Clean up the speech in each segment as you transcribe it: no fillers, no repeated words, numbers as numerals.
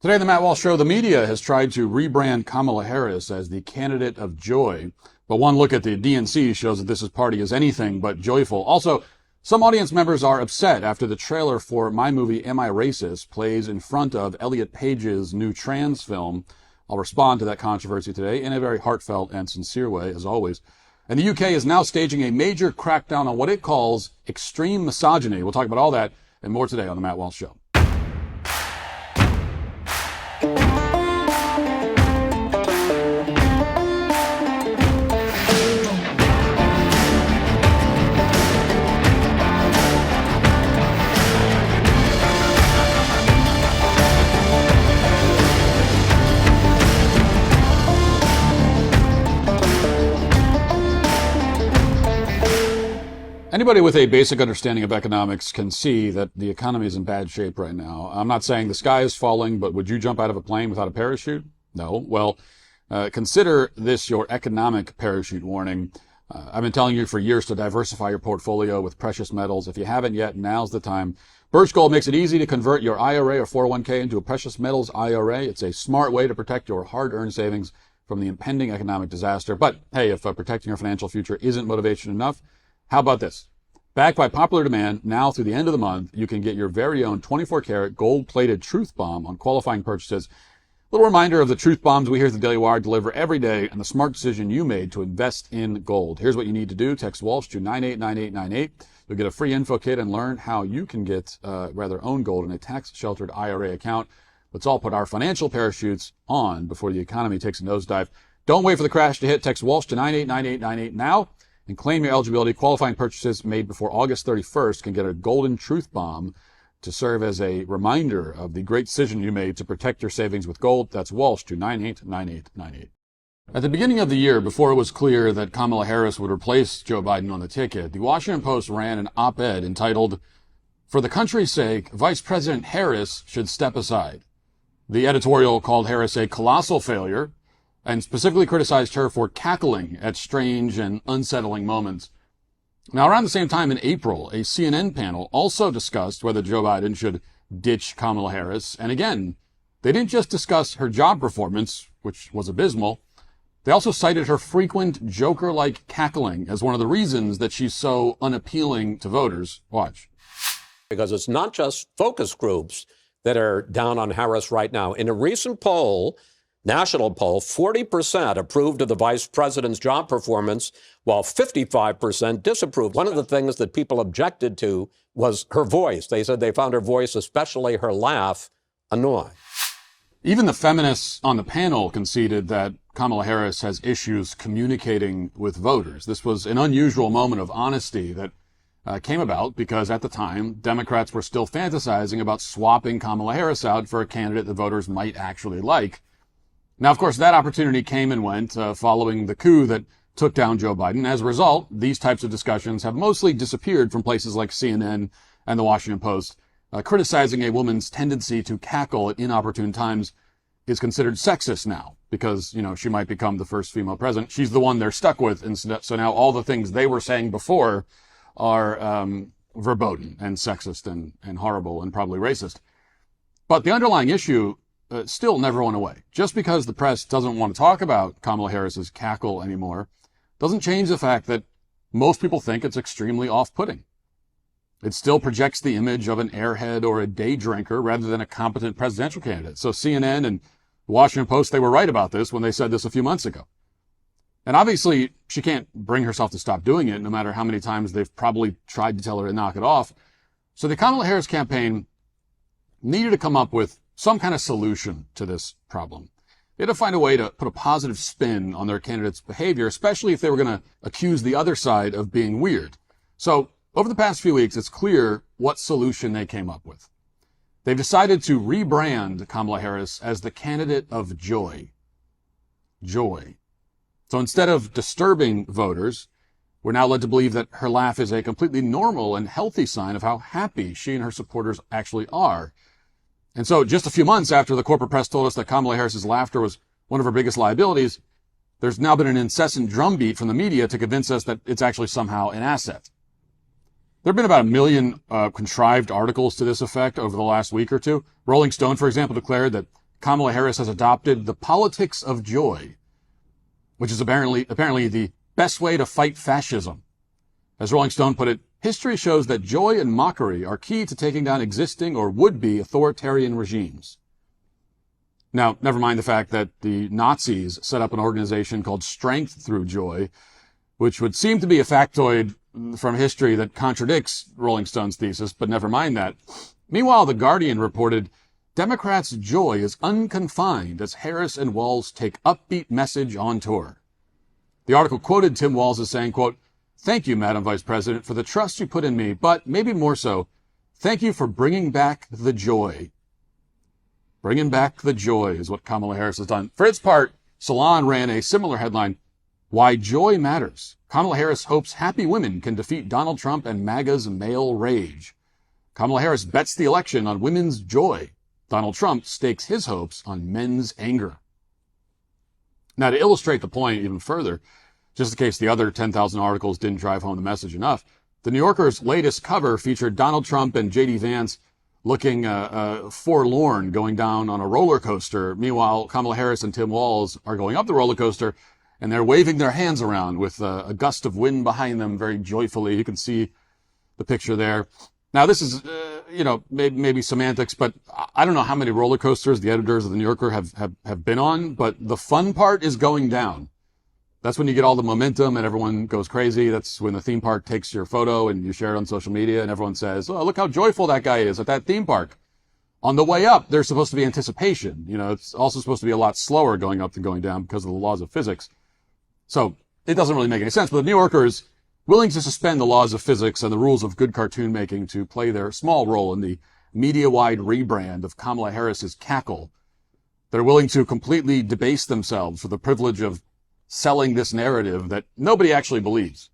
Today on the Matt Walsh Show, the media has tried to rebrand Kamala Harris as the candidate of joy. But one look at the DNC shows that this party is anything but joyful. Also, some audience members are upset after the trailer for my movie, Am I Racist, plays in front of Elliot Page's new trans film. I'll respond to that controversy today in a very heartfelt and sincere way, as always. And the UK is now staging a major crackdown on what it calls extreme misogyny. We'll talk about all that and more today on the Matt Walsh Show. Anybody with a basic understanding of economics can see that the economy is in bad shape right now. I'm not saying the sky is falling, but would you jump out of a plane without a parachute? No. Well, consider this your economic parachute warning. I've been telling you for years to diversify your portfolio with precious metals. If you haven't yet, now's the time. Birch Gold makes it easy to convert your IRA or 401k into a precious metals IRA. It's a smart way to protect your hard-earned savings from the impending economic disaster. But hey, if protecting your financial future isn't motivation enough, how about this? Backed by popular demand, now through the end of the month, you can get your very own 24-karat gold-plated truth bomb on qualifying purchases. A little reminder of the truth bombs we here at the DailyWire deliver every day and the smart decision you made to invest in gold. Here's what you need to do. Text Walsh to 989898. You'll get a free info kit and learn how you can get, own gold in a tax-sheltered IRA account. Let's all put our financial parachutes on before the economy takes a nosedive. Don't wait for the crash to hit. Text Walsh to 989898 now. And claim your eligibility. Qualifying purchases made before August 31st can get a golden truth bomb to serve as a reminder of the great decision you made to protect your savings with gold. That's Walsh to 989898. At the beginning of the year, before it was clear that Kamala Harris would replace Joe Biden on the ticket, the Washington Post ran an op-ed entitled, "For the country's sake, Vice President Harris should step aside." The editorial called Harris a colossal failure and specifically criticized her for cackling at strange and unsettling moments. Now, around the same time in April, a CNN panel also discussed whether Joe Biden should ditch Kamala Harris. And again, they didn't just discuss her job performance, which was abysmal. They also cited her frequent Joker-like cackling as one of the reasons that she's so unappealing to voters. Watch. Because it's not just focus groups that are down on Harris right now. In a recent poll, national poll, 40% approved of the vice president's job performance, while 55% disapproved. One of the things that people objected to was her voice. They said they found her voice, especially her laugh, annoying. Even the feminists on the panel conceded that Kamala Harris has issues communicating with voters. This was an unusual moment of honesty that came about because at the time, Democrats were still fantasizing about swapping Kamala Harris out for a candidate that voters might actually like. Now, of course, that opportunity came and went following the coup that took down Joe Biden. As a result, these types of discussions have mostly disappeared from places like CNN and the Washington Post. Criticizing a woman's tendency to cackle at inopportune times is considered sexist now because, she might become the first female president. She's the one they're stuck with. And so now all the things they were saying before are verboten and sexist and horrible and probably racist. But the underlying issue still never went away. Just because the press doesn't want to talk about Kamala Harris's cackle anymore doesn't change the fact that most people think it's extremely off-putting. It still projects the image of an airhead or a day drinker rather than a competent presidential candidate. So CNN and the Washington Post, they were right about this when they said this a few months ago. And obviously, she can't bring herself to stop doing it, no matter how many times they've probably tried to tell her to knock it off. So the Kamala Harris campaign needed to come up with some kind of solution to this problem. They had to find a way to put a positive spin on their candidate's behavior, especially if they were going to accuse the other side of being weird. So over the past few weeks, it's clear what solution they came up with. They've decided to rebrand Kamala Harris as the candidate of joy. Joy. So instead of disturbing voters, we're now led to believe that her laugh is a completely normal and healthy sign of how happy she and her supporters actually are. And so just a few months after the corporate press told us that Kamala Harris's laughter was one of her biggest liabilities, there's now been an incessant drumbeat from the media to convince us that it's actually somehow an asset. There have been about 1 million contrived articles to this effect over the last week or two. Rolling Stone, for example, declared that Kamala Harris has adopted the politics of joy, which is apparently the best way to fight fascism. As Rolling Stone put it, history shows that joy and mockery are key to taking down existing or would-be authoritarian regimes. Now, never mind the fact that the Nazis set up an organization called Strength Through Joy, which would seem to be a factoid from history that contradicts Rolling Stone's thesis, but never mind that. Meanwhile, The Guardian reported, Democrats' joy is unconfined as Harris and Walz take upbeat message on tour. The article quoted Tim Walz as saying, quote, "Thank you, Madam Vice President, for the trust you put in me, but maybe more so, thank you for bringing back the joy." Bringing back the joy is what Kamala Harris has done. For its part, Salon ran a similar headline, Why Joy Matters. Kamala Harris hopes happy women can defeat Donald Trump and MAGA's male rage. Kamala Harris bets the election on women's joy. Donald Trump stakes his hopes on men's anger. Now, to illustrate the point even further, just in case the other 10,000 articles didn't drive home the message enough, the New Yorker's latest cover featured Donald Trump and J.D. Vance looking forlorn going down on a roller coaster. Meanwhile, Kamala Harris and Tim Walz are going up the roller coaster, and they're waving their hands around with a gust of wind behind them very joyfully. You can see the picture there. Now, this is, maybe semantics, but I don't know how many roller coasters the editors of the New Yorker have been on, but the fun part is going down. That's when you get all the momentum and everyone goes crazy. That's when the theme park takes your photo and you share it on social media and everyone says, oh, look how joyful that guy is at that theme park. On the way up, there's supposed to be anticipation. It's also supposed to be a lot slower going up than going down because of the laws of physics. So it doesn't really make any sense, but the New Yorker is willing to suspend the laws of physics and the rules of good cartoon making to play their small role in the media-wide rebrand of Kamala Harris's cackle. They're willing to completely debase themselves for the privilege of selling this narrative that nobody actually believes.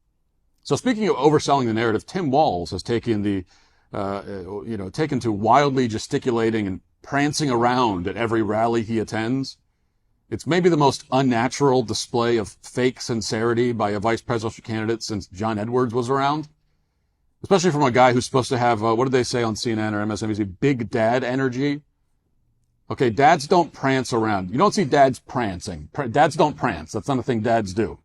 So speaking of overselling the narrative, Tim Walz has taken to wildly gesticulating and prancing around at every rally he attends. It's maybe the most unnatural display of fake sincerity by a vice presidential candidate since John Edwards was around, especially from a guy who's supposed to have, what did they say on CNN or MSNBC, big dad energy. Okay, dads don't prance around. You don't see dads prancing. Dads don't prance. That's not a thing dads do.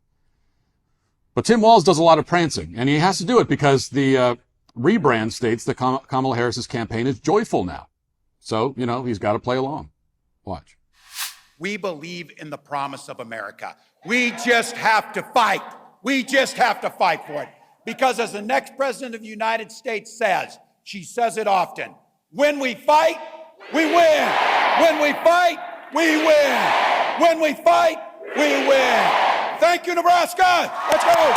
But Tim Walz does a lot of prancing, and he has to do it because the Rebrand states that Kamala Harris's campaign is joyful now. So, he's got to play along. Watch. We believe in the promise of America. We just have to fight. We just have to fight for it. Because as the next president of the United States says, she says it often, when we fight, we win. When we fight, we win. When we fight, we win. Thank you, Nebraska. Let's go.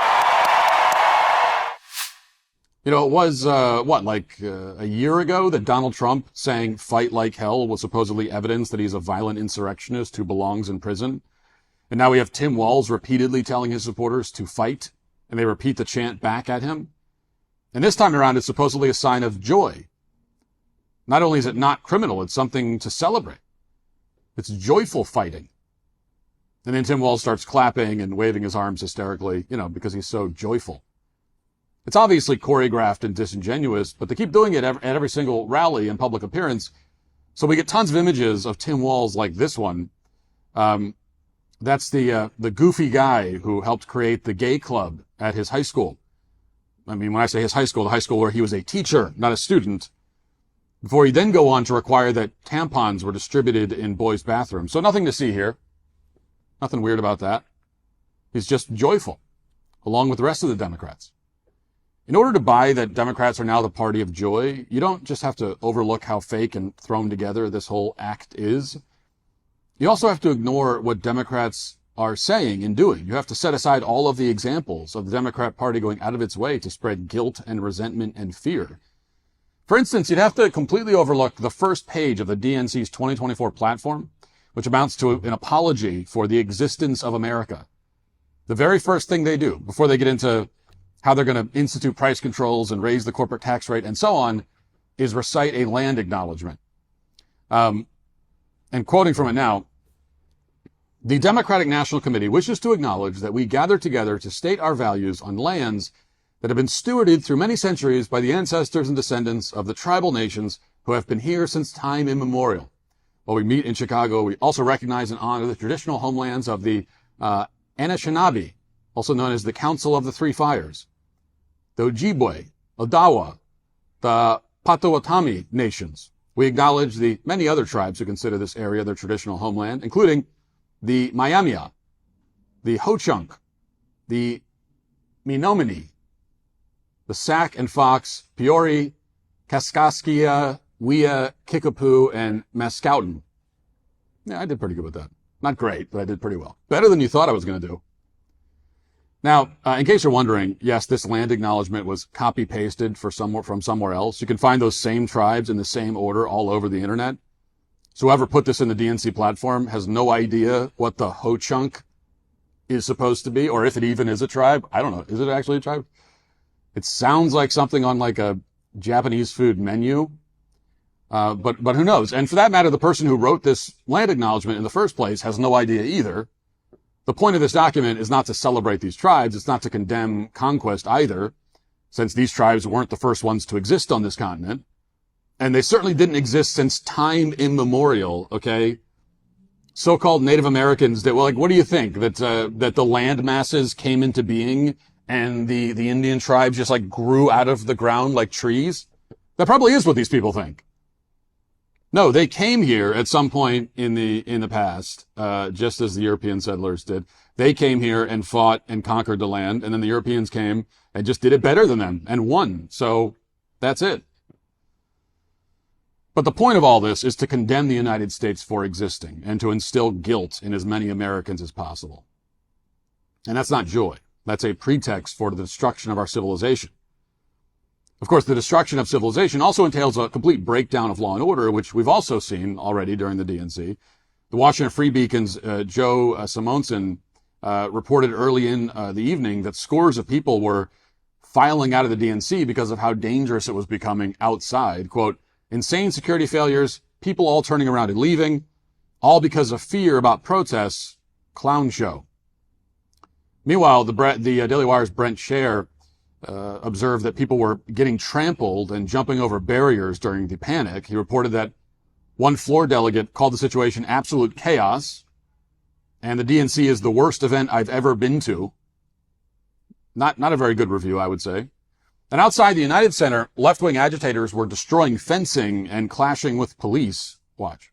It was, a year ago that Donald Trump saying fight like hell was supposedly evidence that he's a violent insurrectionist who belongs in prison. And now we have Tim Walz repeatedly telling his supporters to fight, and they repeat the chant back at him. And this time around, it's supposedly a sign of joy. Not only is it not criminal, it's something to celebrate. It's joyful fighting. And then Tim Walz starts clapping and waving his arms hysterically, because he's so joyful. It's obviously choreographed and disingenuous, but they keep doing it at every single rally and public appearance. So we get tons of images of Tim Walz like this one. That's the goofy guy who helped create the gay club at his high school. I mean, when I say his high school, the high school where he was a teacher, not a student, before he then go on to require that tampons were distributed in boys' bathrooms. So nothing to see here. Nothing weird about that. He's just joyful, along with the rest of the Democrats. In order to buy that Democrats are now the party of joy, you don't just have to overlook how fake and thrown together this whole act is. You also have to ignore what Democrats are saying and doing. You have to set aside all of the examples of the Democrat Party going out of its way to spread guilt and resentment and fear. For instance, you'd have to completely overlook the first page of the DNC's 2024 platform, which amounts to an apology for the existence of America. The very first thing they do before they get into how they're going to institute price controls and raise the corporate tax rate and so on is recite a land acknowledgement. And quoting from it now, the Democratic National Committee wishes to acknowledge that we gather together to state our values on lands that have been stewarded through many centuries by the ancestors and descendants of the tribal nations who have been here since time immemorial. While we meet in Chicago, we also recognize and honor the traditional homelands of the Anishinaabe, also known as the Council of the Three Fires, the Ojibwe, Odawa, the Potawatomi nations. We acknowledge the many other tribes who consider this area their traditional homeland, including the Miamia, the Ho-Chunk, the Menominee, the Sac and Fox, Peori, Kaskaskia, Wea, Kickapoo, and Mascoutin. Yeah, I did pretty good with that. Not great, but I did pretty well. Better than you thought I was going to do. Now, in case you're wondering, yes, this land acknowledgement was copy-pasted from somewhere else. You can find those same tribes in the same order all over the internet. So whoever put this in the DNC platform has no idea what the Ho-Chunk is supposed to be, or if it even is a tribe. I don't know. Is it actually a tribe? It sounds like something on like a Japanese food menu. But who knows? And for that matter, the person who wrote this land acknowledgement in the first place has no idea either. The point of this document is not to celebrate these tribes. It's not to condemn conquest either, since these tribes weren't the first ones to exist on this continent. And they certainly didn't exist since time immemorial, okay? So-called Native Americans that, well, like, what do you think? That the land masses came into being and the Indian tribes just like grew out of the ground like trees? That probably is what these people think. No, they came here at some point in the past, just as the European settlers did. They came here and fought and conquered the land, and then the Europeans came and just did it better than them and won. So that's it. But the point of all this is to condemn the United States for existing and to instill guilt in as many Americans as possible. And that's not joy. That's a pretext for the destruction of our civilization. Of course, the destruction of civilization also entails a complete breakdown of law and order, which we've also seen already during the DNC. The Washington Free Beacon's Joe Simonson reported early in the evening that scores of people were filing out of the DNC because of how dangerous it was becoming outside. Quote, insane security failures, people all turning around and leaving, all because of fear about protests, clown show. Meanwhile, the Daily Wire's Brent Scher observed that people were getting trampled and jumping over barriers during the panic. He reported that one floor delegate called the situation absolute chaos, and the DNC is the worst event I've ever been to. Not a very good review, I would say. And outside the United Center, left-wing agitators were destroying fencing and clashing with police. Watch.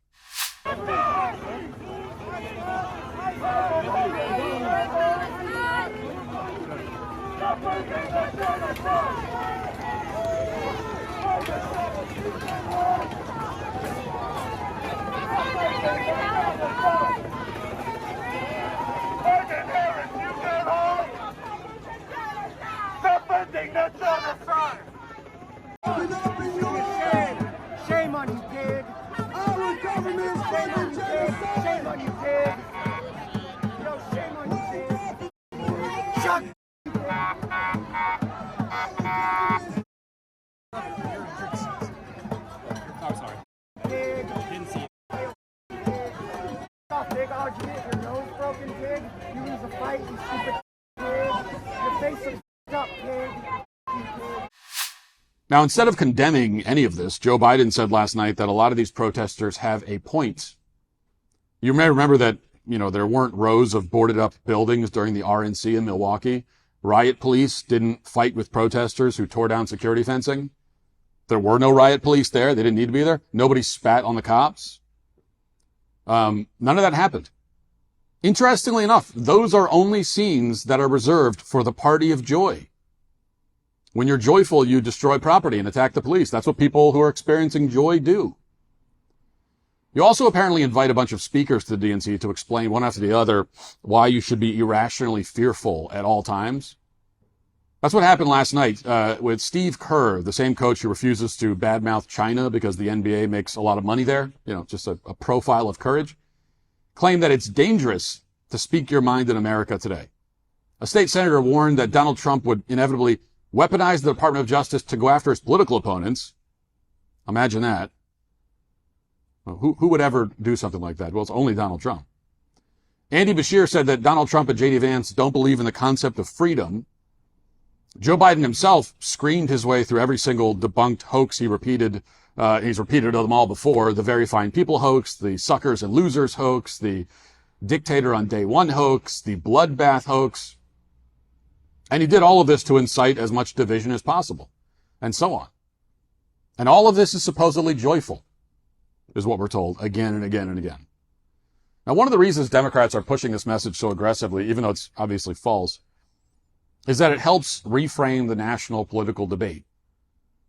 Shame on you, pig. Our government shame on you, pig. No, shame on you, pig. Shut. Oh, sorry. Pig. Didn't see it. Stop, big argument. Your nose broken, pig. You lose a fight, you stupid pig. Your face is up, pig. You pig. Now, instead of condemning any of this, Joe Biden said last night that a lot of these protesters have a point. You may remember that, there weren't rows of boarded up buildings during the RNC in Milwaukee. Riot police didn't fight with protesters who tore down security fencing. There were no riot police there. They didn't need to be there. Nobody spat on the cops. None of that happened. Interestingly enough, those are only scenes that are reserved for the party of joy. When you're joyful, you destroy property and attack the police. That's what people who are experiencing joy do. You also apparently invite a bunch of speakers to the DNC to explain one after the other why you should be irrationally fearful at all times. That's what happened last night with Steve Kerr, the same coach who refuses to badmouth China because the NBA makes a lot of money there. Just a profile of courage. Claimed that it's dangerous to speak your mind in America today. A state senator warned that Donald Trump would inevitably weaponize the Department of Justice to go after his political opponents. Imagine that. Well, who would ever do something like that? Well, it's only Donald Trump. Andy Beshear said that Donald Trump and J.D. Vance don't believe in the concept of freedom. Joe Biden himself screamed his way through every single debunked hoax he repeated He's repeated them all before: the very fine people hoax, the suckers and losers hoax, the dictator on day one hoax, the bloodbath hoax. And he did all of this to incite as much division as possible, and so on. And all of this is supposedly joyful, is what we're told again and again and again. Now, one of the reasons Democrats are pushing this message so aggressively, even though it's obviously false, is that it helps reframe the national political debate.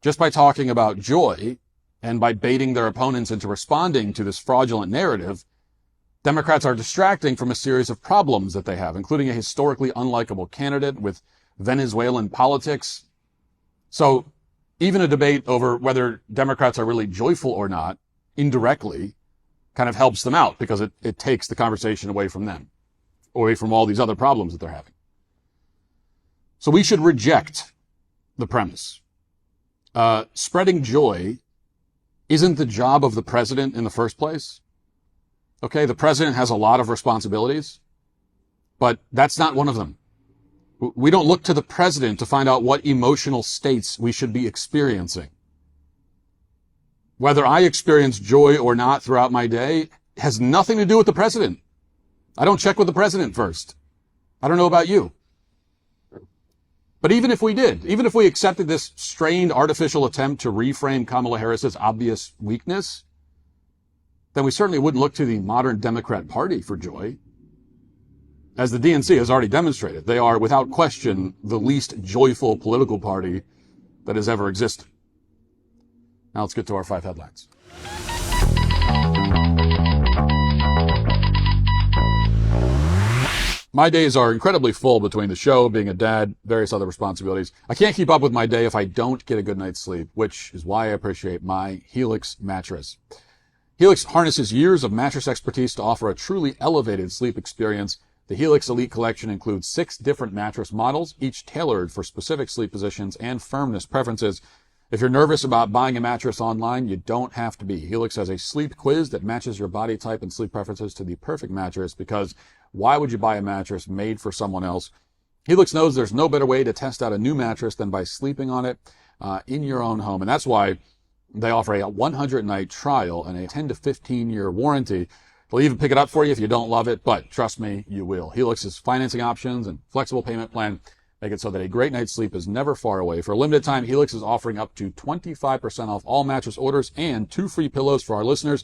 Just by talking about joy and by baiting their opponents into responding to this fraudulent narrative, Democrats are distracting from a series of problems that they have, including a historically unlikable candidate with Venezuelan politics. So even a debate over whether Democrats are really joyful or not, indirectly, kind of helps them out because it takes the conversation away from them, away from all these other problems that they're having. So we should reject the premise. Spreading joy isn't the job of the president in the first place. Okay, the president has a lot of responsibilities, but that's not one of them. We don't look to the president to find out what emotional states we should be experiencing. Whether I experience joy or not throughout my day has nothing to do with the president. I don't check with the president first. I don't know about you. But even if we did, even if we accepted this strained artificial attempt to reframe Kamala Harris's obvious weakness, then we certainly wouldn't look to the modern Democrat Party for joy. As the DNC has already demonstrated, they are without question the least joyful political party that has ever existed. Now let's get to our 5 headlines. My days are incredibly full between the show, being a dad, various other responsibilities. I can't keep up with my day if I don't get a good night's sleep, which is why I appreciate my Helix mattress. Helix harnesses years of mattress expertise to offer a truly elevated sleep experience. The Helix Elite Collection includes 6 different mattress models, each tailored for specific sleep positions and firmness preferences. If you're nervous about buying a mattress online, you don't have to be. Helix has a sleep quiz that matches your body type and sleep preferences to the perfect mattress, because why would you buy a mattress made for someone else? Helix knows there's no better way to test out a new mattress than by sleeping on it in your own home. And that's why they offer a 100-night trial and a 10 to 15-year warranty. They'll even pick it up for you if you don't love it, but trust me, you will. Helix's financing options and flexible payment plan make it so that a great night's sleep is never far away. For a limited time, Helix is offering up to 25% off all mattress orders and 2 free pillows for our listeners.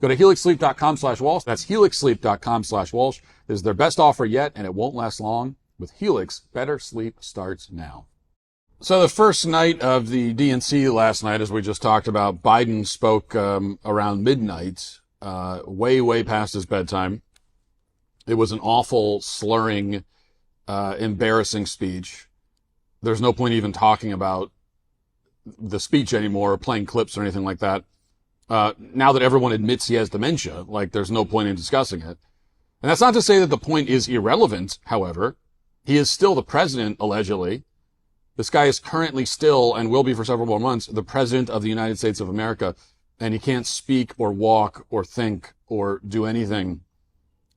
Go to helixsleep.com/Walsh. That's helixsleep.com/Walsh. This is their best offer yet, and it won't last long. With Helix, better sleep starts now. So the first night of the DNC last night, as we just talked about, Biden spoke around midnight, way past his bedtime. It was an awful, slurring, embarrassing speech. There's no point even talking about the speech anymore or playing clips or anything like that. Now that everyone admits he has dementia, like, there's no point in discussing it. And that's not to say that the point is irrelevant, however. He is still the president, allegedly. This guy is currently still, and will be for several more months, the president of the United States of America. And he can't speak or walk or think or do anything,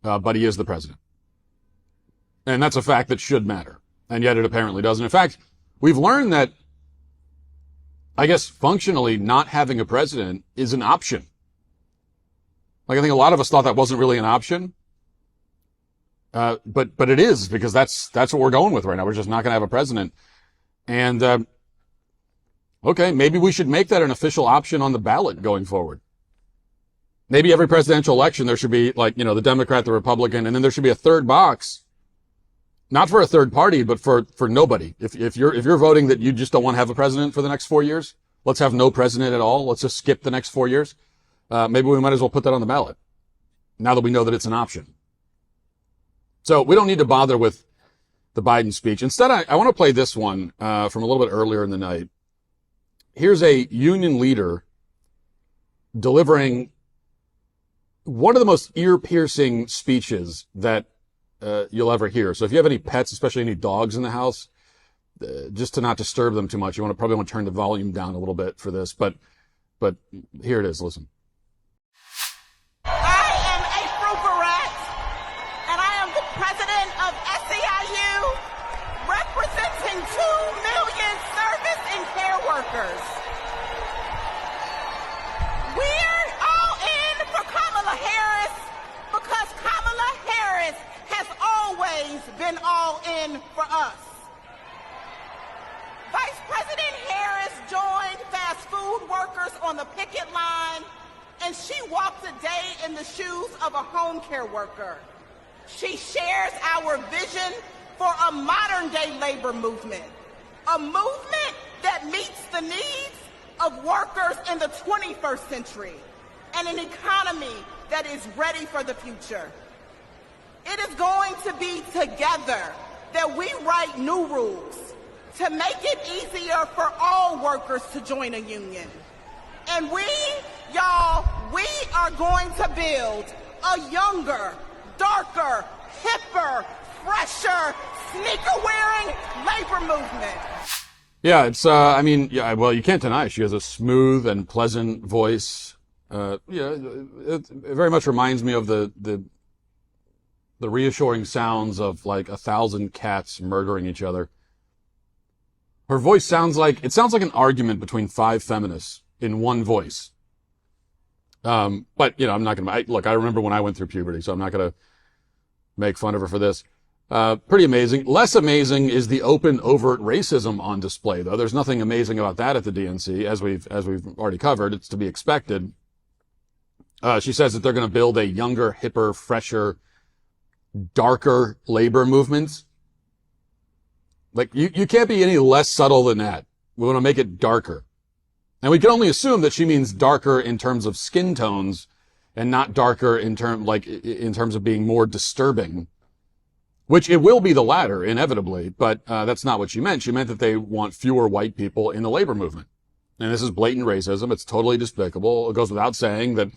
but he is the president. And that's a fact that should matter. And yet it apparently doesn't. In fact, we've learned that, I guess, functionally not having a president is an option. Like, I think a lot of us thought that wasn't really an option. But it is, because that's what we're going with right now. We're just not going to have a president. And, okay, maybe we should make that an official option on the ballot going forward. Maybe every presidential election there should be, like, the Democrat, the Republican, and then there should be a third box. Not for a third party, but for nobody. If you're voting that you just don't want to have a president for the next 4 years, let's have no president at all. Let's just skip the next 4 years. Maybe we might as well put that on the ballot, now that we know that it's an option. So we don't need to bother with the Biden speech. Instead, I want to play this one from a little bit earlier in the night. Here's a union leader delivering one of the most ear-piercing speeches that you'll ever hear. So if you have any pets, especially any dogs in the house, just to not disturb them too much, you probably want to turn the volume down a little bit for this. But here it is. Listen. I am April Barrett, and I am the president of SEIU, representing 2 million service and care workers. for us. Vice President Harris joined fast food workers on the picket line, and she walked a day in the shoes of a home care worker. She shares our vision for a modern-day labor movement, a movement that meets the needs of workers in the 21st century, and an economy that is ready for the future. It is going to be together that we write new rules to make it easier for all workers to join a union. And we are going to build a younger, darker, hipper, fresher, sneaker-wearing labor movement. Yeah, it's, I mean, yeah, well, you can't deny she has a smooth and pleasant voice. It very much reminds me of the reassuring sounds of like 1,000 cats murdering each other. Her voice sounds like an argument between 5 feminists in one voice. But, you know, I'm not going to, look, I remember when I went through puberty, so I'm not going to make fun of her for this. Pretty amazing. Less amazing is the open, overt racism on display, though. There's nothing amazing about that at the DNC, as we've already covered. It's to be expected. She says that they're going to build a younger, hipper, fresher, darker labor movement. Like, you can't be any less subtle than that. We want to make it darker. And we can only assume that she means darker in terms of skin tones and not darker in terms of being more disturbing, which it will be the latter, inevitably, but that's not what she meant. She meant that they want fewer white people in the labor movement. And this is blatant racism. It's totally despicable. It goes without saying that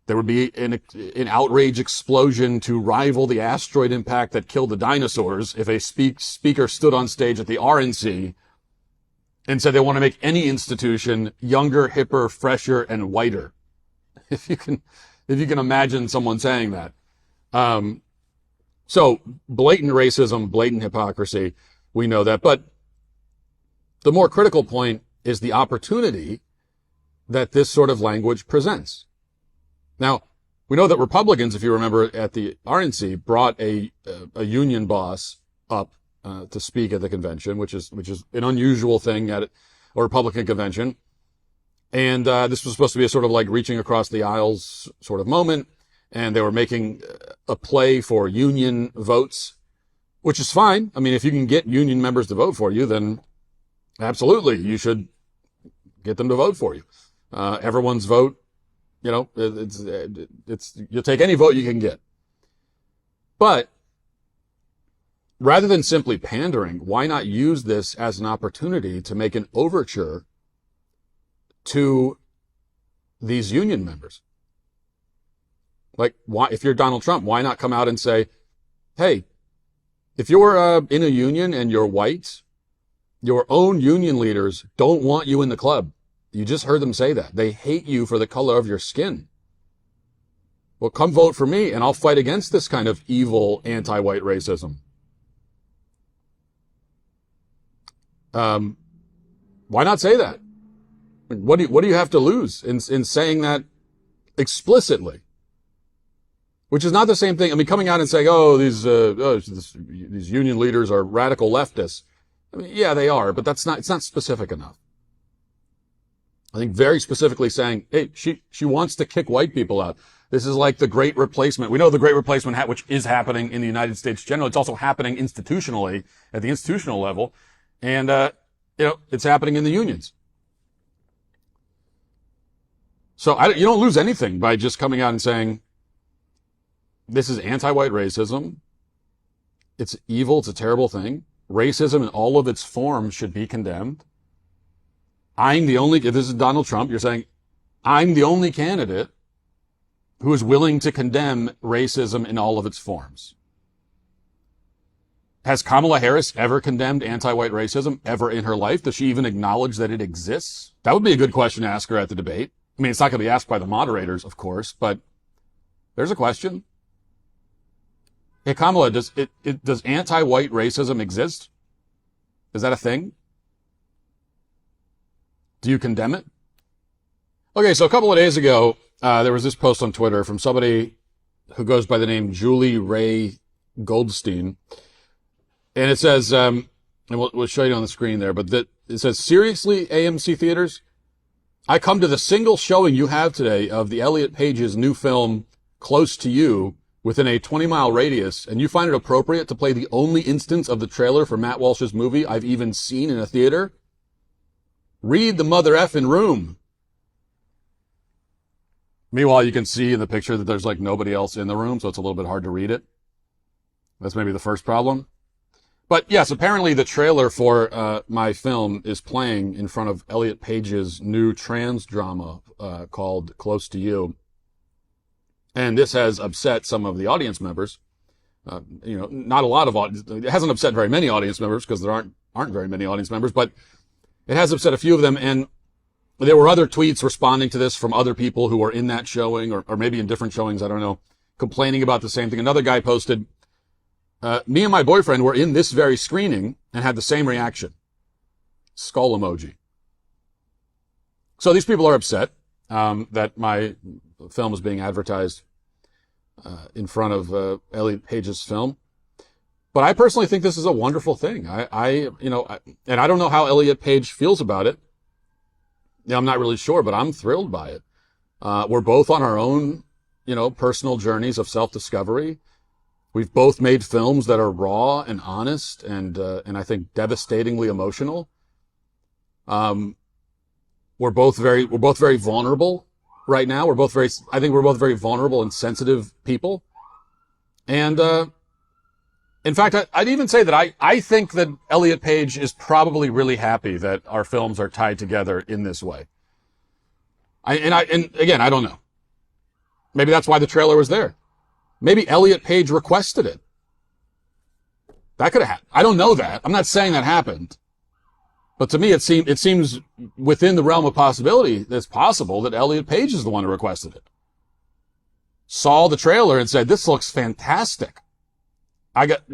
there would be an outrage explosion to rival the asteroid impact that killed the dinosaurs if a speaker stood on stage at the RNC and said they want to make any institution younger, hipper, fresher, and whiter. If you can imagine someone saying that. So blatant racism, blatant hypocrisy, we know that. But the more critical point is the opportunity that this sort of language presents. Now, we know that Republicans, if you remember, at the RNC brought a union boss up to speak at the convention, which is an unusual thing at a Republican convention. And this was supposed to be a sort of like reaching across the aisles sort of moment. And they were making a play for union votes, which is fine. I mean, if you can get union members to vote for you, then absolutely, you should get them to vote for you. Everyone's vote, you know, you'll take any vote you can get. But rather than simply pandering, why not use this as an opportunity to make an overture to these union members? Like, why, if you're Donald Trump, why not come out and say, hey, if you're in a union and you're white, your own union leaders don't want you in the club. You just heard them say that. They hate you for the color of your skin. Well, come vote for me and I'll fight against this kind of evil anti-white racism. Why not say that? What do you have to lose in saying that explicitly? Which is not the same thing. I mean, coming out and saying, these union leaders are radical leftists. I mean, yeah, they are, but it's not specific enough. I think very specifically saying, hey, she wants to kick white people out. This is like the Great Replacement. We know the Great Replacement, which is happening in the United States generally. It's also happening institutionally at the institutional level. And, it's happening in the unions. So you don't lose anything by just coming out and saying, this is anti-white racism. It's evil. It's a terrible thing. Racism in all of its forms should be condemned. If this is Donald Trump, you're saying, I'm the only candidate who is willing to condemn racism in all of its forms. Has Kamala Harris ever condemned anti-white racism ever in her life? Does she even acknowledge that it exists? That would be a good question to ask her at the debate. I mean, it's not going to be asked by the moderators, of course, but there's a question. Hey, Kamala, does anti-white racism exist? Is that a thing? Do you condemn it? Okay, so a couple of days ago, there was this post on Twitter from somebody who goes by the name Julie Ray Goldstein. And it says, and we'll show you on the screen there, but it says, seriously, AMC theaters? I come to the single showing you have today of the Elliot Page's new film, Close to You, within a 20-mile radius, and you find it appropriate to play the only instance of the trailer for Matt Walsh's movie I've even seen in a theater? Read the mother effing room. Meanwhile, you can see in the picture that there's like nobody else in the room, so it's a little bit hard to read it. That's maybe the first problem. But yes, apparently the trailer for my film is playing in front of Elliot Page's new trans drama called Close to You. And this has upset some of the audience members. Not a lot of it hasn't upset very many audience members because there aren't very many audience members, but it has upset a few of them. And there were other tweets responding to this from other people who were in that showing or maybe in different showings, I don't know, complaining about the same thing. Another guy posted, me and my boyfriend were in this very screening and had the same reaction. Skull emoji. So these people are upset that my film is being advertised in front of Elliot Page's film. But I personally think this is a wonderful thing. And I don't know how Elliot Page feels about it. I'm not really sure, but I'm thrilled by it. We're both on our own, personal journeys of self-discovery. We've both made films that are raw and honest and I think devastatingly emotional. We're both very vulnerable right now. I think we're both very vulnerable and sensitive people. And, in fact, I'd even say that I think that Elliot Page is probably really happy that our films are tied together in this way. And again, I don't know. Maybe that's why the trailer was there. Maybe Elliot Page requested it. That could have happened. I don't know that. I'm not saying that happened. But to me, it seems within the realm of possibility that it's possible that Elliot Page is the one who requested it. Saw the trailer and said, this looks fantastic.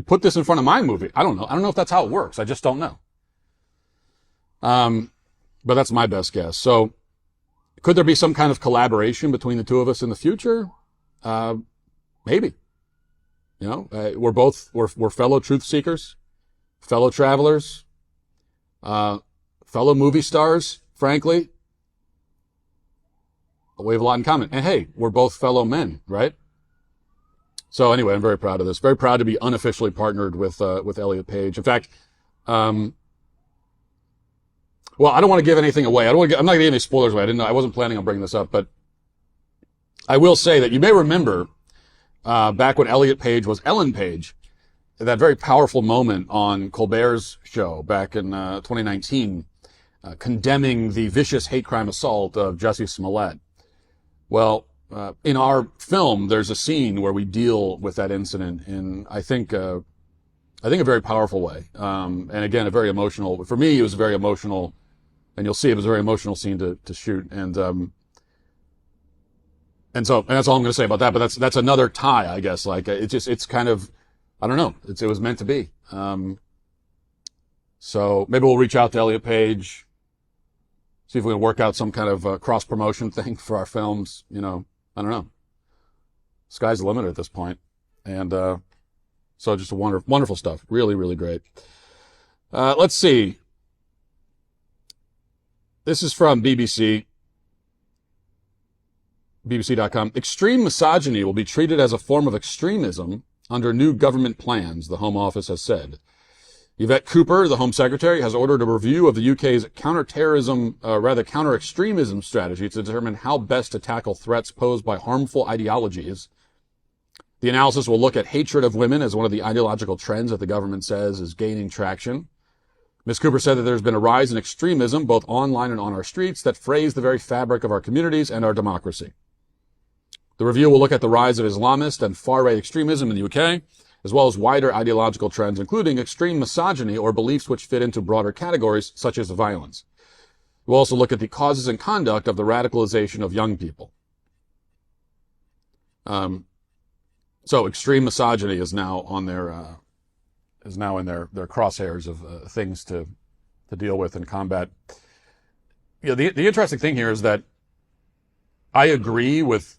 Put this in front of my movie. I don't know. I don't know if that's how it works. I just don't know. But that's my best guess. So could there be some kind of collaboration between the two of us in the future? Maybe. We're fellow truth seekers, fellow travelers, fellow movie stars, frankly. We have a lot in common. And hey, we're both fellow men, right? So anyway, I'm very proud of this. Very proud to be unofficially partnered with Elliot Page. In fact, I don't want to give anything away. I'm not going to give any spoilers away. I wasn't planning on bringing this up, but I will say that you may remember, back when Elliot Page was Ellen Page, that very powerful moment on Colbert's show back in 2019, condemning the vicious hate crime assault of Jussie Smollett. Well, in our film, there's a scene where we deal with that incident in, I think a very powerful way. And again, for me, it was a very emotional, and you'll see it was a very emotional scene to shoot. And that's all I'm going to say about that. But that's another tie, I guess. Like, it's kind of, I don't know. It was meant to be. So maybe we'll reach out to Elliot Page, see if we can work out some kind of cross-promotion thing for our films. I don't know. Sky's the limit at this point. And so just wonderful stuff. Really, really great. Let's see. This is from BBC. BBC.com. Extreme misogyny will be treated as a form of extremism under new government plans, the Home Office has said. Yvette Cooper, the Home Secretary, has ordered a review of the UK's counter-extremism strategy to determine how best to tackle threats posed by harmful ideologies. The analysis will look at hatred of women as one of the ideological trends that the government says is gaining traction. Ms. Cooper said that there's been a rise in extremism, both online and on our streets, that frays the very fabric of our communities and our democracy. The review will look at the rise of Islamist and far-right extremism in the UK, as well as wider ideological trends, including extreme misogyny or beliefs which fit into broader categories, such as violence. We'll also look at the causes and conduct of the radicalization of young people. So extreme misogyny is now on their in their crosshairs of things to deal with and combat. The interesting thing here is that I agree with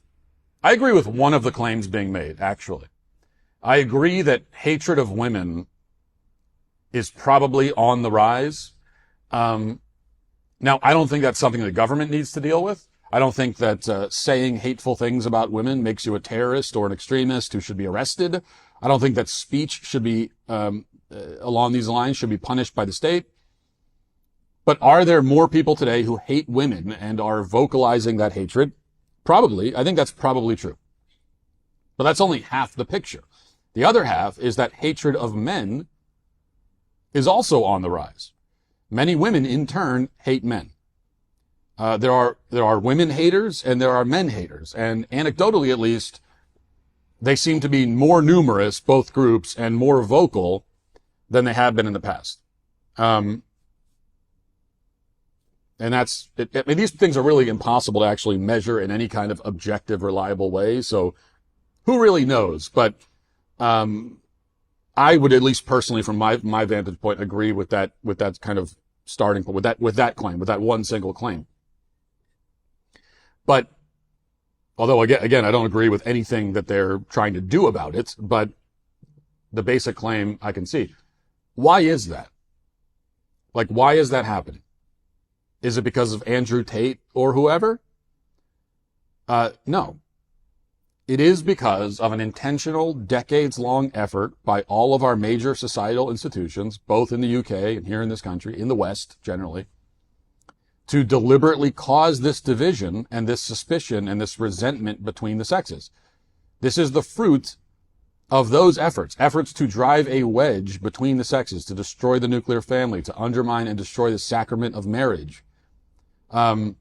one of the claims being made, actually. I agree that hatred of women is probably on the rise. Now, I don't think that's something the government needs to deal with. I don't think that saying hateful things about women makes you a terrorist or an extremist who should be arrested. I don't think that speech should be, along these lines, should be punished by the state. But are there more people today who hate women and are vocalizing that hatred? Probably. I think that's probably true. But that's only half the picture. The other half is that hatred of men is also on the rise. Many women, in turn, hate men. There are women haters and there are men haters. And anecdotally, at least, they seem to be more numerous, both groups, and more vocal than they have been in the past. And that's, I mean, these things are really impossible to actually measure in any kind of objective, reliable way. So who really knows? But, I would, at least personally from my vantage point, agree with that kind of starting point, with that claim, with that one single claim. But although again, I don't agree with anything that they're trying to do about it, but the basic claim I can see. Why is that? Like, why is that happening? Is it because of Andrew Tate or whoever? No. It is because of an intentional, decades-long effort by all of our major societal institutions, both in the UK and here in this country, in the West generally, to deliberately cause this division and this suspicion and this resentment between the sexes. This is the fruit of those efforts to drive a wedge between the sexes, to destroy the nuclear family, to undermine and destroy the sacrament of marriage. If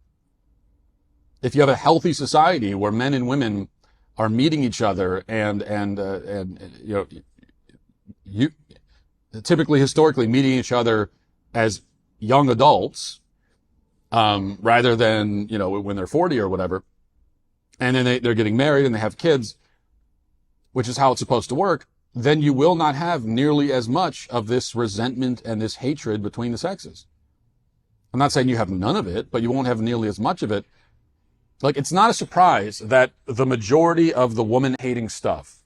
you have a healthy society where men and women are meeting each other and you know, you typically historically meeting each other as young adults, rather than, you know, when they're 40 or whatever. And then they're getting married and they have kids, which is how it's supposed to work. Then you will not have nearly as much of this resentment and this hatred between the sexes. I'm not saying you have none of it, but you won't have nearly as much of it. Like, it's not a surprise that the majority of the woman-hating stuff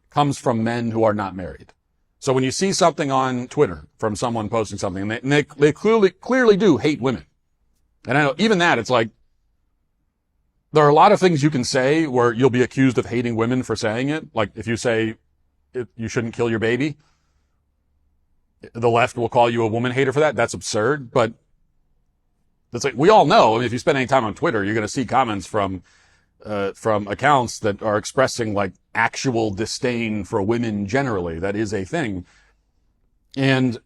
comes from men who are not married. So when you see something on Twitter from someone posting something, and they clearly do hate women. And I know even that, it's like, there are a lot of things you can say where you'll be accused of hating women for saying it. Like, if you say you shouldn't kill your baby, the left will call you a woman hater for that. That's absurd. But it's like, we all know, I mean, if you spend any time on Twitter, you're going to see comments from accounts that are expressing like actual disdain for women generally. That is a thing. And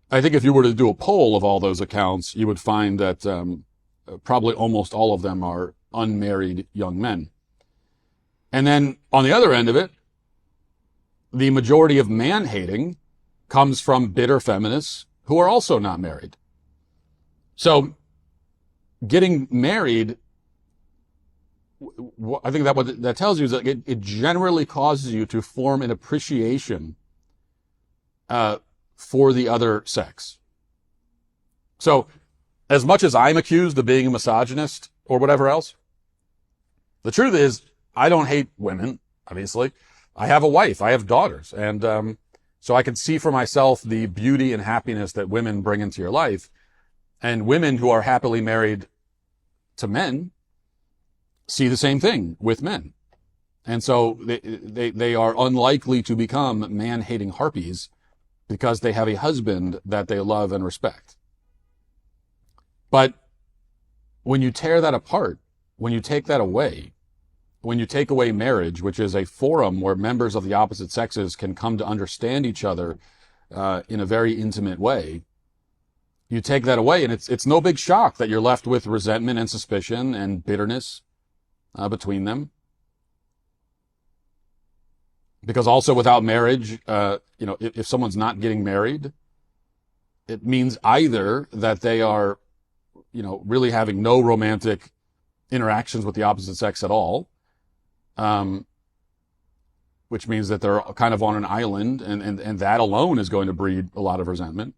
I think if you were to do a poll of all those accounts, you would find that probably almost all of them are unmarried young men. And then on the other end of it, the majority of man-hating comes from bitter feminists who are also not married. So getting married, I think that what that tells you is that it generally causes you to form an appreciation for the other sex. So as much as I'm accused of being a misogynist or whatever else, the truth is I don't hate women, obviously. I have a wife, I have daughters, and so I can see for myself the beauty and happiness that women bring into your life. And women who are happily married to men see the same thing with men. And so they are unlikely to become man-hating harpies because they have a husband that they love and respect. But when you tear that apart, when you take that away, when you take away marriage, which is a forum where members of the opposite sexes can come to understand each other in a very intimate way, you take that away, and it's no big shock that you're left with resentment and suspicion and bitterness between them. Because also without marriage, if someone's not getting married, it means either that they are, really having no romantic interactions with the opposite sex at all, which means that they're kind of on an island, and that alone is going to breed a lot of resentment.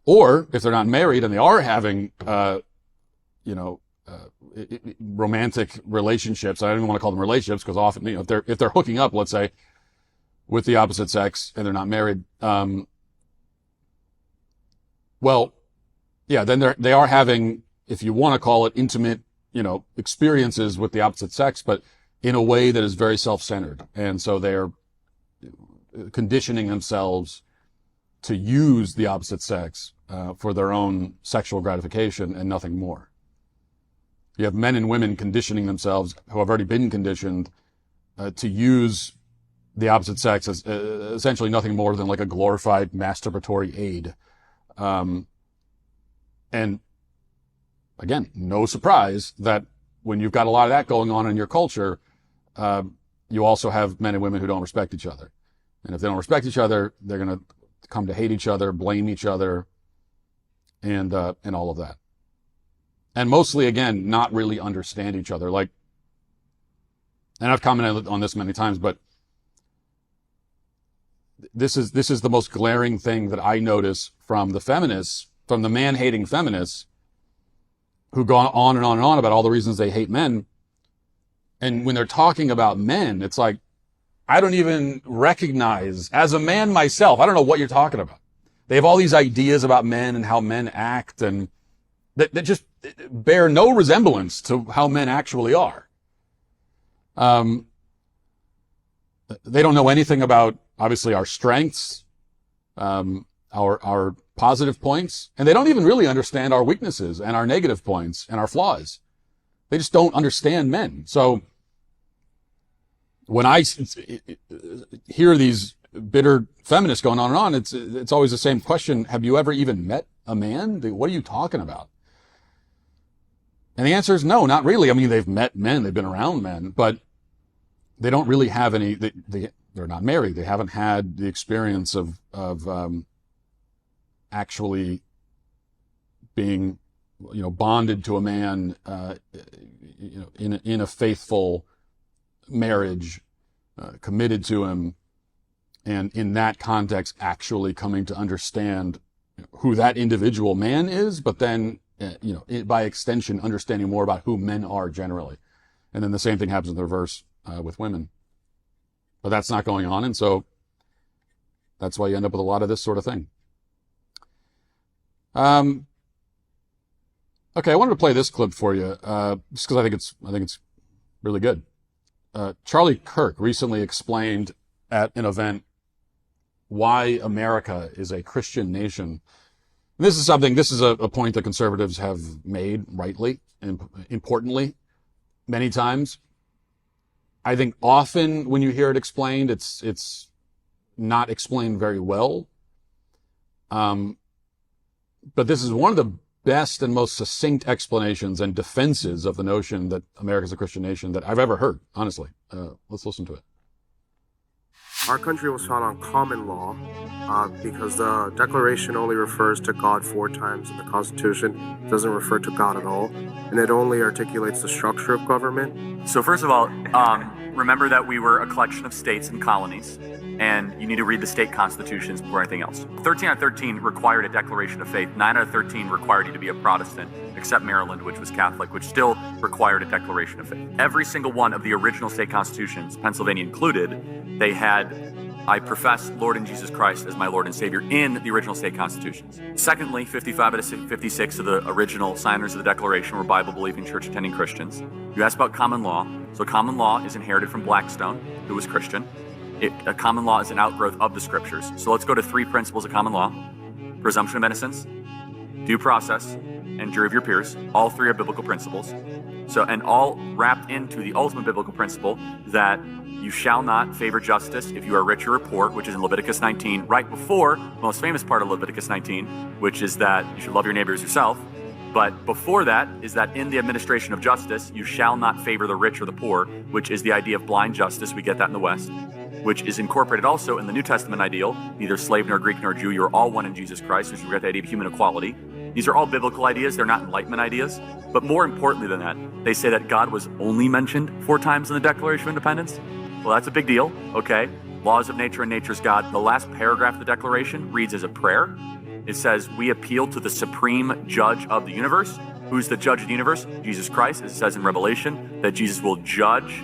Or if they're not married and they are having, romantic relationships, I don't even want to call them relationships because often, if they're hooking up, let's say, with the opposite sex and they're not married, well, yeah, then they are having, if you want to call it, intimate, experiences with the opposite sex, but in a way that is very self-centered. And so they're conditioning themselves to use the opposite sex for their own sexual gratification and nothing more. You have men and women conditioning themselves who have already been conditioned to use the opposite sex as essentially nothing more than like a glorified masturbatory aid. And again, no surprise that when you've got a lot of that going on in your culture, you also have men and women who don't respect each other. And if they don't respect each other, they're going to come to hate each other, blame each other, and all of that. And mostly, again, not really understand each other. Like, and I've commented on this many times, but this is the most glaring thing that I notice from the feminists, from the man-hating feminists, who go on and on and on about all the reasons they hate men. And when they're talking about men, it's like, I don't even recognize, as a man myself, I don't know what you're talking about. They have all these ideas about men and how men act, and that just bear no resemblance to how men actually are. They don't know anything about, obviously, our strengths, our positive points, and they don't even really understand our weaknesses and our negative points and our flaws. They just don't understand men. So when I hear these bitter feminists going on and on, it's always the same question. Have you ever even met a man? What are you talking about? And the answer is no, not really. I mean, they've met men, they've been around men, but they don't really have any, they're not married. They haven't had the experience of actually being, bonded to a man, in a faithful marriage, committed to him, and in that context actually coming to understand who that individual man is, but then, by extension, understanding more about who men are generally. And then the same thing happens in the reverse with women. But that's not going on, and so that's why you end up with a lot of this sort of thing. Okay, I wanted to play this clip for you, just because I think it's really good. Charlie Kirk recently explained at an event why America is a Christian nation. And this is a point that conservatives have made rightly and importantly many times. I think often when you hear it explained, it's not explained very well. But this is one of the best and most succinct explanations and defenses of the notion that America is a Christian nation that I've ever heard, honestly. Let's listen to it. Our country was founded on common law because the Declaration only refers to God 4 times in the Constitution. It doesn't refer to God at all, and it only articulates the structure of government. So first of all, remember that we were a collection of states and colonies, and you need to read the state constitutions before anything else. 13 out of 13 required a declaration of faith. 9 out of 13 required you to be a Protestant, except Maryland, which was Catholic, which still required a declaration of faith. Every single one of the original state constitutions, Pennsylvania included, they had, I profess Lord and Jesus Christ as my Lord and Savior in the original state constitutions. Secondly, 55 out of 56 of the original signers of the Declaration were Bible-believing, church-attending Christians. You asked about common law. So common law is inherited from Blackstone, who was Christian. A common law is an outgrowth of the scriptures. So let's go to 3 principles of common law: presumption of innocence, due process, and jury of your peers. All 3 are biblical principles. So, and all wrapped into the ultimate biblical principle that you shall not favor justice if you are rich or poor, which is in Leviticus 19, right before the most famous part of Leviticus 19, which is that you should love your neighbor as yourself. But before that is that in the administration of justice, you shall not favor the rich or the poor, which is the idea of blind justice. We get that in the West, which is incorporated also in the New Testament ideal. Neither slave nor Greek nor Jew, you're all one in Jesus Christ, which we get the idea of human equality. These are all biblical ideas. They're not Enlightenment ideas. But more importantly than that, they say that God was only mentioned 4 times in the Declaration of Independence. Well, that's a big deal, okay? Laws of nature and nature's God. The last paragraph of the Declaration reads as a prayer. It says, we appeal to the supreme judge of the universe. Who's the judge of the universe? Jesus Christ. As it says in Revelation, that Jesus will judge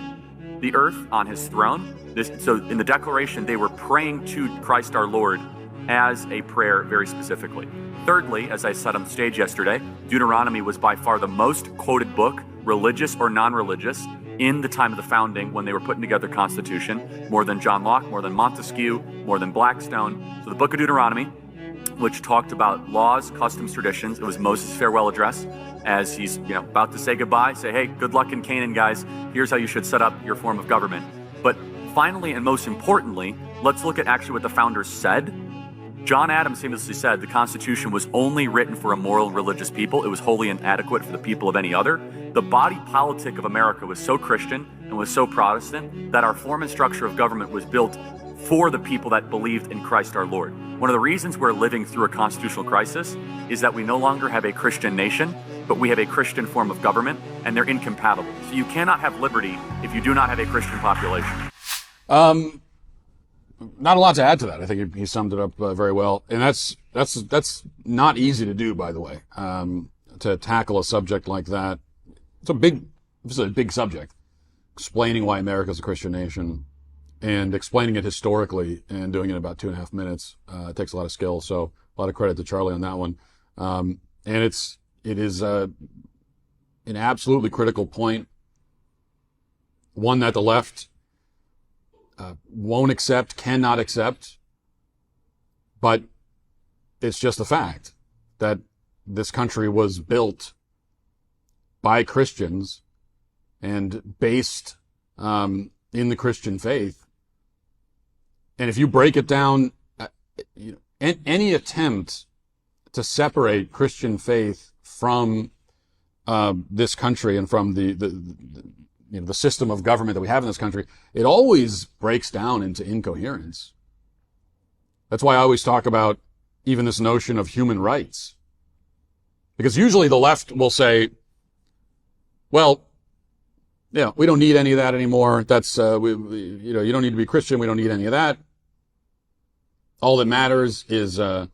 the earth on his throne. So in the Declaration, they were praying to Christ our Lord as a prayer very specifically. Thirdly, as I said on the stage yesterday, Deuteronomy was by far the most quoted book, religious or non-religious, in the time of the founding when they were putting together the Constitution, more than John Locke, more than Montesquieu, more than Blackstone. So the book of Deuteronomy, which talked about laws, customs, traditions. It was Moses' farewell address as he's about to say goodbye, say, hey, good luck in Canaan, guys. Here's how you should set up your form of government. But finally, and most importantly, let's look at actually what the founders said. John Adams famously said the Constitution was only written for a moral and religious people. It was wholly inadequate for the people of any other. The body politic of America was so Christian and was so Protestant that our form and structure of government was built for the people that believed in Christ our Lord. One of the reasons we're living through a constitutional crisis is that we no longer have a Christian nation, but we have a Christian form of government, and they're incompatible. So you cannot have liberty if you do not have a Christian population. Not a lot to add to that. I think he summed it up very well. And that's not easy to do, by the way, to tackle a subject like that. It's a big subject, explaining why America is a Christian nation and explaining it historically and doing it in about 2.5 minutes. It takes a lot of skill. So a lot of credit to Charlie on that one. And it is an absolutely critical point, one that the left won't accept, cannot accept, but it's just a fact that this country was built by Christians and based in the Christian faith. And if you break it down, any attempt to separate Christian faith from this country and from the system of government that we have in this country, it always breaks down into incoherence. That's why I always talk about even this notion of human rights. Because usually the left will say, well, yeah, we don't need any of that anymore. That's, you don't need to be Christian. We don't need any of that. All that matters is that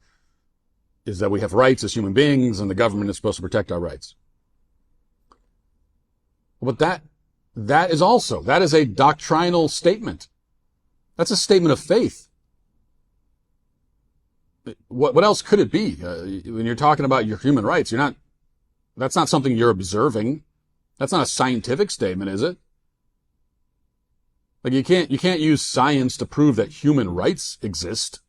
we have rights as human beings and the government is supposed to protect our rights. But that is a doctrinal statement. That's a statement of faith. What else could it be? When you're talking about your human rights, that's not something you're observing. That's not a scientific statement, is it? Like you can't use science to prove that human rights exist.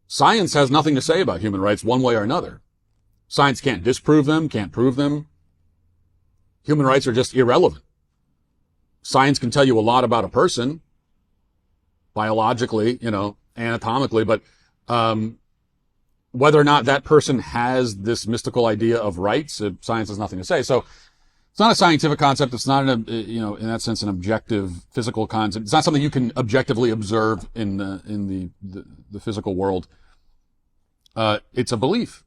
Science has nothing to say about human rights one way or another. Science can't disprove them, can't prove them. Human rights are just irrelevant. Science can tell you a lot about a person, biologically, anatomically, but whether or not that person has this mystical idea of rights, science has nothing to say. So it's not a scientific concept. It's not in that sense, an objective physical concept. It's not something you can objectively observe in the physical world. It's a belief.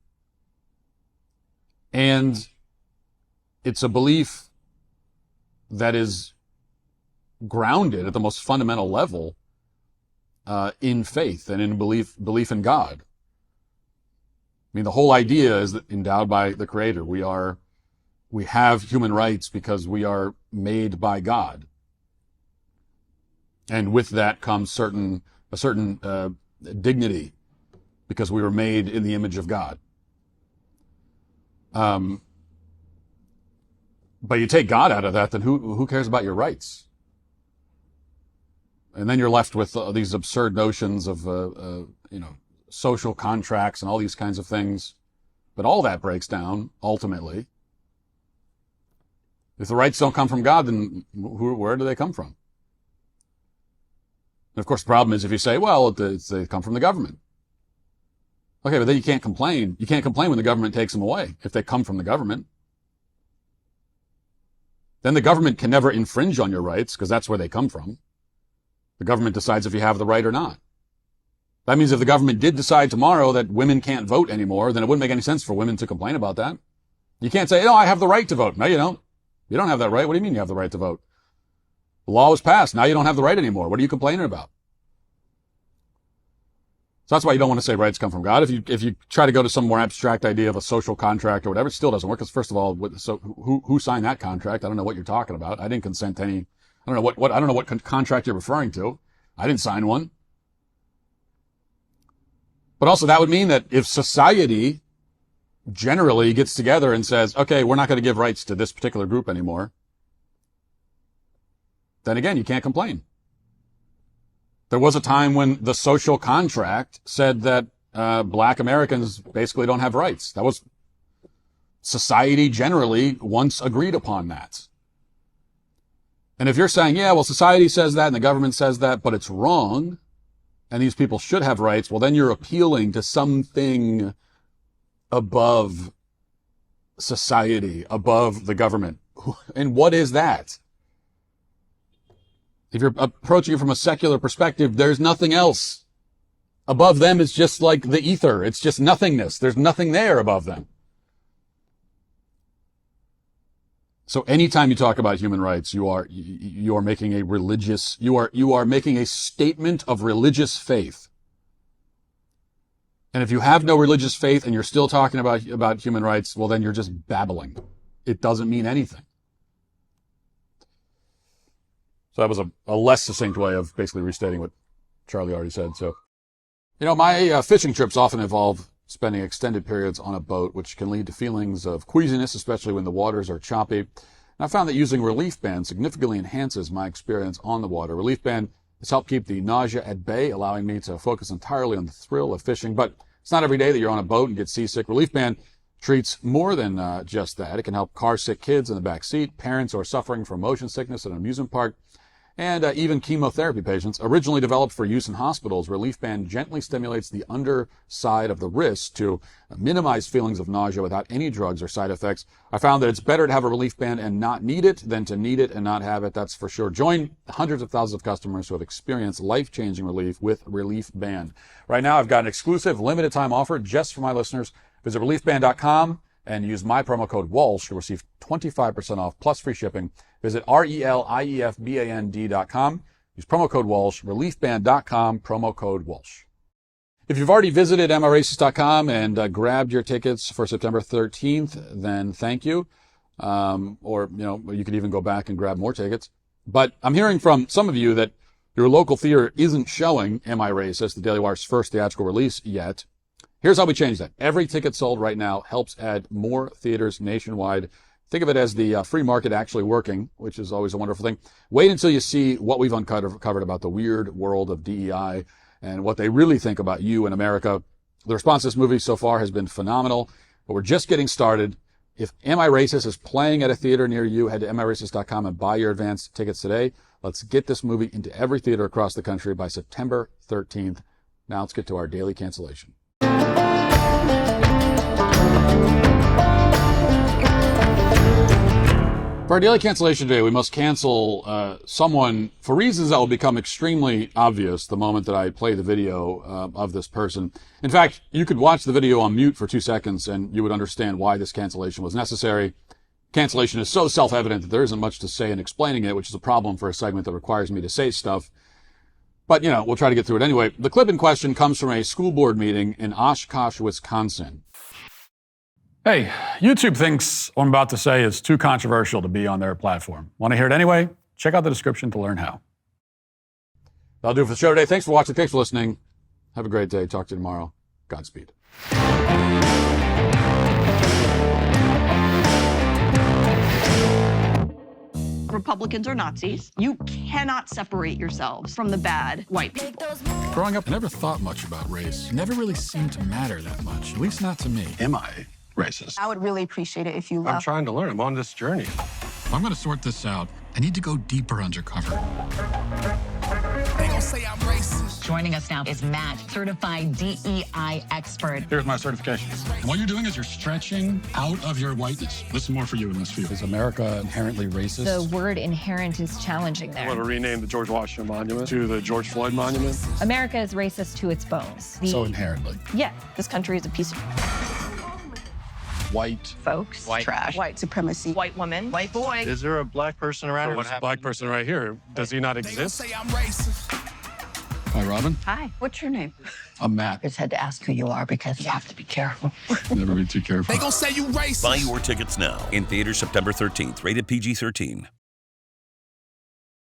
And it's a belief that is grounded at the most fundamental level in faith and in belief in God. I mean, the whole idea is that endowed by the Creator. We have human rights because we are made by God. And with that comes a certain dignity because we were made in the image of God. But you take God out of that, then who cares about your rights? And then you're left with these absurd notions of, social contracts and all these kinds of things. But all that breaks down, ultimately. If the rights don't come from God, then where do they come from? And of course, the problem is if you say, well, they come from the government. Okay, but then you can't complain. You can't complain when the government takes them away if they come from the government. Then the government can never infringe on your rights because that's where they come from. The government decides if you have the right or not. That means if the government did decide tomorrow that women can't vote anymore, then it wouldn't make any sense for women to complain about that. You can't say, I have the right to vote. No, you don't. You don't have that right. What do you mean you have the right to vote? The law was passed. Now you don't have the right anymore. What are you complaining about? So that's why you don't want to say rights come from God. If you try to go to some more abstract idea of a social contract or whatever, it still doesn't work. Because first of all, who signed that contract? I don't know what you're talking about. I didn't consent to any. I don't know what contract you're referring to. I didn't sign one. But also that would mean that if society generally gets together and says, okay, we're not going to give rights to this particular group anymore, then again, you can't complain. There was a time when the social contract said that black Americans basically don't have rights. That was society generally once agreed upon that. And if you're saying, yeah, well, society says that and the government says that, but it's wrong, and these people should have rights, well, then you're appealing to something above society, above the government. And what is that? If you're approaching it from a secular perspective, there's nothing else. Above them is just like the ether. It's just nothingness. There's nothing there above them. So anytime you talk about human rights, you are making a religious, you are making a statement of religious faith. And if you have no religious faith and you're still talking about human rights, well, then you're just babbling. It doesn't mean anything. So that was a less succinct way of basically restating what Charlie already said. So, my fishing trips often involve spending extended periods on a boat, which can lead to feelings of queasiness, especially when the waters are choppy. And I found that using Relief Band significantly enhances my experience on the water. Relief Band has helped keep the nausea at bay, allowing me to focus entirely on the thrill of fishing. But it's not every day that you're on a boat and get seasick. Relief Band treats more than just that. It can help car-sick kids in the back seat, parents who are suffering from motion sickness at an amusement park, and even chemotherapy patients. Originally developed for use in hospitals, Relief Band gently stimulates the underside of the wrist to minimize feelings of nausea without any drugs or side effects. I found that it's better to have a Relief Band and not need it than to need it and not have it, that's for sure. Join hundreds of thousands of customers who have experienced life-changing relief with Relief Band. Right now, I've got an exclusive limited time offer just for my listeners. Visit reliefband.com and use my promo code Walsh to receive 25% off plus free shipping. Visit RELIEFBAND.com. Use promo code Walsh, reliefband.com, promo code Walsh. If you've already visited MIRacist.com and grabbed your tickets for September 13th, then thank you. Or you could even go back and grab more tickets. But I'm hearing from some of you that your local theater isn't showing Am I Racist, the Daily Wire's first theatrical release, yet. Here's how we change that. Every ticket sold right now helps add more theaters nationwide. Think of it as the free market actually working, which is always a wonderful thing. Wait until you see what we've uncovered about the weird world of DEI and what they really think about you in America. The response to this movie so far has been phenomenal, but we're just getting started. If Am I Racist is playing at a theater near you, head to MIRacist.com and buy your advance tickets today. Let's get this movie into every theater across the country by September 13th. Now let's get to our daily cancellation. For our daily cancellation today, we must cancel someone for reasons that will become extremely obvious the moment that I play the video of this person. In fact, you could watch the video on mute for 2 seconds and you would understand why this cancellation was necessary. Cancellation is so self-evident that there isn't much to say in explaining it, which is a problem for a segment that requires me to say stuff. But, we'll try to get through it anyway. The clip in question comes from a school board meeting in Oshkosh, Wisconsin. Hey, YouTube thinks what I'm about to say is too controversial to be on their platform. Want to hear it anyway? Check out the description to learn how. That'll do it for the show today. Thanks for watching. Thanks for listening. Have a great day. Talk to you tomorrow. Godspeed. Republicans are Nazis. You cannot separate yourselves from the bad white people. Growing up, I never thought much about race. It never really seemed to matter that much, at least not to me. Am I racist? I would really appreciate it if you left. I'm trying to learn. I'm on this journey. If I'm going to sort this out, I need to go deeper undercover. They gon' say I'm racist. Joining us now is Matt, certified DEI expert. Here's my certification. And what you're doing is you're stretching out of your whiteness. This is more for you and less for you. Is America inherently racist? The word inherent is challenging there. I want to rename the George Washington Monument to the George Floyd Monument. America is racist to its bones. So inherently. Yeah, this country is a piece of White folks, white trash, white supremacy, white woman, white boy. Is there a black person around here? There's a black person right here. Does he not They gon' exist? say I'm racist. Hi, Robin. Hi, what's your name? I'm Matt. It's had to ask who you are because you have to be careful. Never be too careful. They gon' say you racist. Buy your tickets now. In theaters September 13th. Rated PG-13.